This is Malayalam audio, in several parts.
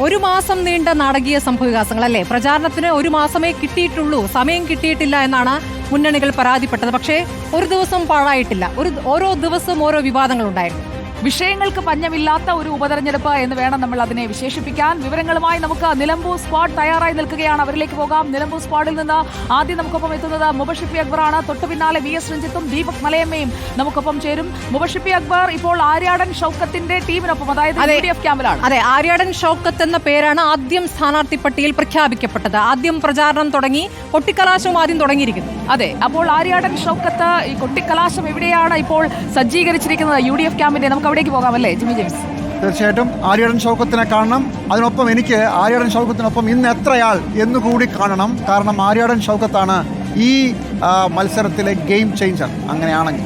ഒരു മാസം നീണ്ട നാടകീയ സംഭവവികാസങ്ങൾ അല്ലേ? പ്രചാരണത്തിന് ഒരു മാസമേ കിട്ടിയിട്ടുള്ളൂ, സമയം കിട്ടിയിട്ടില്ല എന്നാണ് മുന്നണികൾ പരാതിപ്പെട്ടത്. പക്ഷേ ഒരു ദിവസം പാഴായിട്ടില്ല. ഓരോ ദിവസവും ഓരോ വിവാദങ്ങളുണ്ടായിരുന്നു. വിഷയങ്ങൾക്ക് പഞ്ഞമില്ലാത്ത ഒരു ഉപതെരഞ്ഞെടുപ്പ് എന്ന് വേണം നമ്മൾ അതിനെ വിശേഷിപ്പിക്കാൻ. വിവരങ്ങളുമായി നമുക്ക് നിലമ്പൂർ സ്ക്വാഡ് തയ്യാറായി നിൽക്കുകയാണ്. അവരിലേക്ക് പോകാം. നിലമ്പൂർ സ്ക്വാഡിൽ നിന്ന് ആദ്യം നമുക്കൊപ്പം എത്തുന്നത് മുബഷിഫി അക്ബറാണ്. തൊട്ടു പിന്നാലെ VS രഞ്ജിത്തും ദീപക് മലയമ്മയും നമുക്കൊപ്പം ചേരും. മുബഷിഫി അക്ബർ ഇപ്പോൾ ആര്യാടൻ ഷൗക്കത്തിന്റെ ടീമിനൊപ്പം, അതായത് UDF ക്യാമ്പിലാണ്. അതെ, ആര്യാടൻ ഷൗക്കത്ത് എന്ന പേരാണ് ആദ്യം സ്ഥാനാർത്ഥി പട്ടികയിൽ പ്രഖ്യാപിക്കപ്പെട്ടത്. ആദ്യം പ്രചാരണം തുടങ്ങി, കൊട്ടിക്കലാശവും ആദ്യം തുടങ്ങിയിരിക്കുന്നു. അതെ, അപ്പോൾ ആര്യാടൻ ഷൗക്കത്ത് ഈ കൊട്ടിക്കലാശം എവിടെയാണ് ഇപ്പോൾ സജ്ജീകരിച്ചിരിക്കുന്നത്? UDF ക്യാമ്പിന്റെ നമുക്ക് അവിടേക്ക് പോകാമല്ലേ ജിമ്മി ജെയിംസ്? തീർച്ചയായിട്ടും ആര്യാടൻ ഷൗക്കത്തിനെ കാണണം. അതിനൊപ്പം എനിക്ക് ആര്യാടൻ ഷൗക്കത്തിനൊപ്പം ഇന്ന് എത്രയാൾ എന്നുകൂടി കാണണം. കാരണം ആര്യാടൻ ഷൗക്കത്താണ് ഈ മത്സരത്തിലെ ഗെയിം ചേഞ്ചർ. അങ്ങനെയാണെങ്കിൽ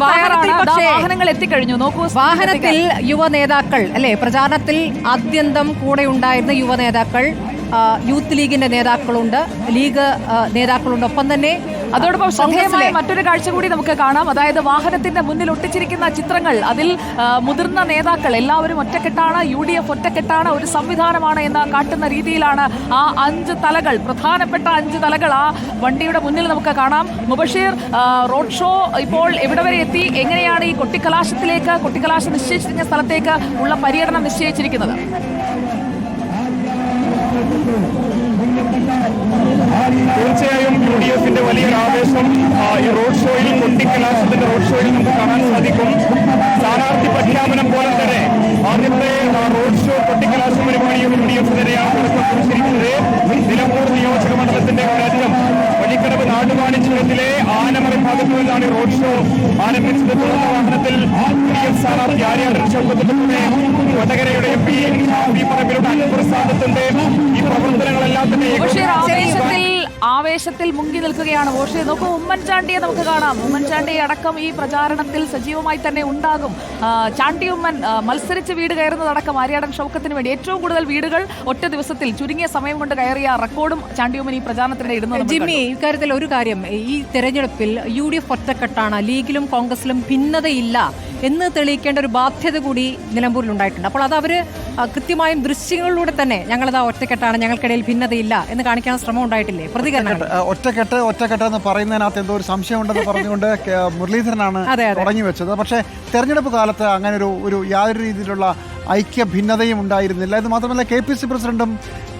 വാഹനങ്ങൾ എത്തിക്കഴിഞ്ഞു. നോക്കൂ, വാഹനത്തിൽ യുവ നേതാക്കൾ അല്ലെ, പ്രചാരണത്തിൽ ആദ്യന്തം കൂടെ ഉണ്ടായിരുന്ന യുവ നേതാക്കൾ, യൂത്ത് ലീഗിന്റെ നേതാക്കളുണ്ട്, ലീഗ് നേതാക്കളുണ്ട്. ഒപ്പം തന്നെ അതോടൊപ്പം ശ്രദ്ധേയമായ മറ്റൊരു കാഴ്ച കൂടി നമുക്ക് കാണാം. അതായത് വാഹനത്തിന്റെ മുന്നിൽ ഒട്ടിച്ചിരിക്കുന്ന ചിത്രങ്ങൾ, അതിൽ മുതിർന്ന നേതാക്കൾ എല്ലാവരും ഒറ്റക്കെട്ടാണ്, UDF ഒറ്റക്കെട്ടാണ്, ഒരു സംവിധാനമാണ് എന്ന് കാട്ടുന്ന രീതിയിലാണ് ആ 5 തലകൾ, പ്രധാനപ്പെട്ട 5 തലകൾ ആ വണ്ടിയുടെ മുന്നിൽ നമുക്ക് കാണാം. മുബഷീർ, റോഡ് ഷോ ഇപ്പോൾ എവിടെ വരെ എത്തി? എങ്ങനെയാണ് ഈ കൊട്ടിക്കലാശം നിശ്ചയിച്ചിരിക്കുന്ന സ്ഥലത്തേക്ക് ഉള്ള പര്യടനം നിശ്ചയിച്ചിരിക്കുന്നത്? തീർച്ചയായും UDFന്റെ വലിയൊരു ആവേശം ഈ റോഡ് ഷോയിൽ, കൊട്ടിക്കലാശത്തിന്റെ റോഡ് ഷോയിൽ നമുക്ക് കാണാൻ സാധിക്കും. സ്ഥാനാർത്ഥി പ്രഖ്യാപനം പോലെ തന്നെ ആദ്യത്തെ റോഡ് ഷോ കൊട്ടിക്കലാശ പരിപാടിയും UDFിനെതിരെയാണ് തുടക്കം കുറിച്ചിരിക്കുന്നത്. നിലമ്പൂർ നിയോജക മണ്ഡലത്തിന്റെ ഒരറ്റം വഴിക്കടവ് നാടുവാണിച്ചുരത്തിലെ ആനമറ ഭാഗത്തു നിന്നാണ് റോഡ് ഷോ ആരംഭിച്ചത്. തുറന്ന വാഹനത്തിൽ UDF സ്ഥാനാർത്ഥി ആര്യാടൻ ഷൗക്കത്തിന്റെ കൂടെ വടകരയുടെ MP പറമ്പിലൂടെ അൻവർ സ്ഥാനത്തിന്റെ ഈ പ്രവർത്തനങ്ങളെല്ലാം തന്നെ ആവേശത്തിൽ മുങ്ങി നിൽക്കുകയാണ്. പക്ഷേ നോക്കൂ, ഉമ്മൻചാണ്ടിയെ നമുക്ക് കാണാം. ഉമ്മൻചാണ്ടി അടക്കം ഈ പ്രചാരണത്തിൽ സജീവമായി തന്നെ ഉണ്ടാകും. ചാണ്ടി ഉമ്മൻ മത്സരിച്ച് വീട് കയറുന്നതടക്കം ആര്യാടൻ ഷൗക്കത്തിന് വേണ്ടി ഏറ്റവും കൂടുതൽ വീടുകൾ ഒറ്റ ദിവസത്തിൽ ചുരുങ്ങിയ സമയം കൊണ്ട് കയറിയ റെക്കോർഡും ചാണ്ടി ഉമ്മൻ ഈ പ്രചാരണത്തിനിടെ ഇടുന്നത്. ജിമ്മി, ഇക്കാര്യത്തിൽ ഒരു കാര്യം, ഈ തെരഞ്ഞെടുപ്പിൽ UDF ഒറ്റക്കെട്ടാണ്, ലീഗിലും കോൺഗ്രസിലും ഭിന്നതയില്ല എന്ന് തെളിയിക്കേണ്ട ഒരു ബാധ്യത കൂടി നിലമ്പൂരിൽ ഉണ്ടായിട്ടുണ്ട്. അപ്പോൾ അത് അവര് കൃത്യമായും ദൃശ്യങ്ങളിലൂടെ തന്നെ ഞങ്ങളത് ഒറ്റക്കെട്ടാണ്, ഞങ്ങൾക്കിടയിൽ ഭിന്നതയില്ല എന്ന് കാണിക്കാൻ ശ്രമം ഉണ്ടായിട്ടില്ലേ? ഒറ്റക്കെട്ട് എന്ന് പറയുന്നതിനകത്ത് എന്തോ ഒരു സംശയമുണ്ടെന്ന് പറഞ്ഞുകൊണ്ട് മുരളീധരനാണ് തുടങ്ങി വെച്ചത്. പക്ഷേ തെരഞ്ഞെടുപ്പ് കാലത്ത് അങ്ങനെ ഒരു യാതൊരു രീതിയിലുള്ള ഐക്യ ഭിന്നതയും ഉണ്ടായിരുന്നില്ല. ഇത് മാത്രമല്ല, KPC പ്രസിഡന്റും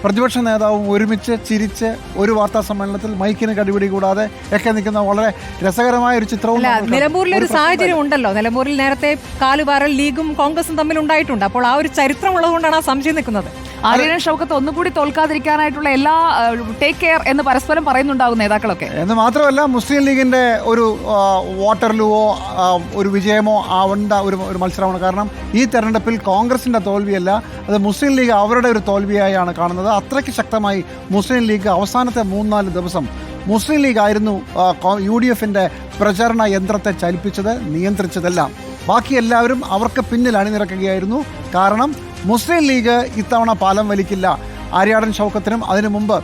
പ്രതിപക്ഷ നേതാവും ഒരുമിച്ച് ചിരിച്ച് ഒരു വാർത്താ സമ്മേളനത്തിൽ മൈക്കിന് കടിപിടി കൂടാതെ ഒക്കെ നിൽക്കുന്ന വളരെ രസകരമായ ഒരു ചിത്രവും നിലമ്പൂരിലെ ഒരു സാഹചര്യം ഉണ്ടല്ലോ. നിലമ്പൂരിൽ നേരത്തെ കാലുവാരൽ ലീഗും കോൺഗ്രസും തമ്മിൽ ഉണ്ടായിട്ടുണ്ട്. അപ്പോൾ ആ ഒരു ചരിത്രം ഉള്ളതുകൊണ്ടാണ് ആ സംശയം നിൽക്കുന്നത്. ആര്യാടൻ ഷൗക്കത്ത് ഒന്നുകൂടി തോൽക്കാതിരിക്കാനായിട്ടുള്ള എല്ലാ ടേക്ക് കെയർ എന്ന് പരസ്പരം പറയുന്നുണ്ടാകും നേതാക്കളൊക്കെ. എന്ന് മാത്രമല്ല, മുസ്ലിം ലീഗിന്റെ ഒരു വോട്ടർലുവോ ഒരു വിജയമോ ആവേണ്ട ഒരു മത്സരമാണ്. കാരണം ഈ തെരഞ്ഞെടുപ്പിൽ കോൺഗ്രസിന്റെ തോൽവിയല്ല, അത് മുസ്ലിം ലീഗ് അവരുടെ ഒരു തോൽവിയായാണ് കാണുന്നത്. അത്രയ്ക്ക് ശക്തമായി മുസ്ലിം ലീഗ് അവസാനത്തെ 3-4 ദിവസം മുസ്ലിം ലീഗ് ആയിരുന്നു UDFന്റെ പ്രചരണ യന്ത്രത്തെ ചലിപ്പിച്ചത്, നിയന്ത്രിച്ചതെല്ലാം. ബാക്കി എല്ലാവരും അവർക്ക് പിന്നിൽ അണിനിരക്കുകയായിരുന്നു. കാരണം മുസ്ലിം ലീഗ് ഇത്തവണ പാലം വലിക്കില്ല. ആര്യാടൻ ഷൗക്കത്തിനും അതിനു മുമ്പ്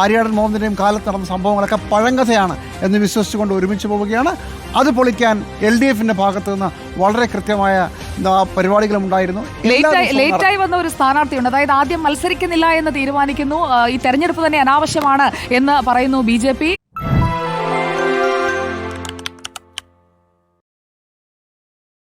ആര്യാടൻ മോഹന്റെയും കാലത്ത് നടന്ന സംഭവങ്ങളൊക്കെ പഴങ്കഥയാണ് എന്ന് വിശ്വസിച്ചുകൊണ്ട് ഒരുമിച്ച് പോവുകയാണ്. അത് പൊളിക്കാൻ LDFന്റെ ഭാഗത്തു നിന്ന് വളരെ കൃത്യമായ പരിപാടികളും ഉണ്ടായിരുന്നു. ലേറ്റായി വന്ന ഒരു സ്ഥാനാർത്ഥിയുണ്ട്. അതായത് ആദ്യം മത്സരിക്കുന്നില്ല എന്ന് തീരുമാനിക്കുന്നു. ഈ തെരഞ്ഞെടുപ്പ് തന്നെ അനാവശ്യമാണ് എന്ന് പറയുന്നു BJP.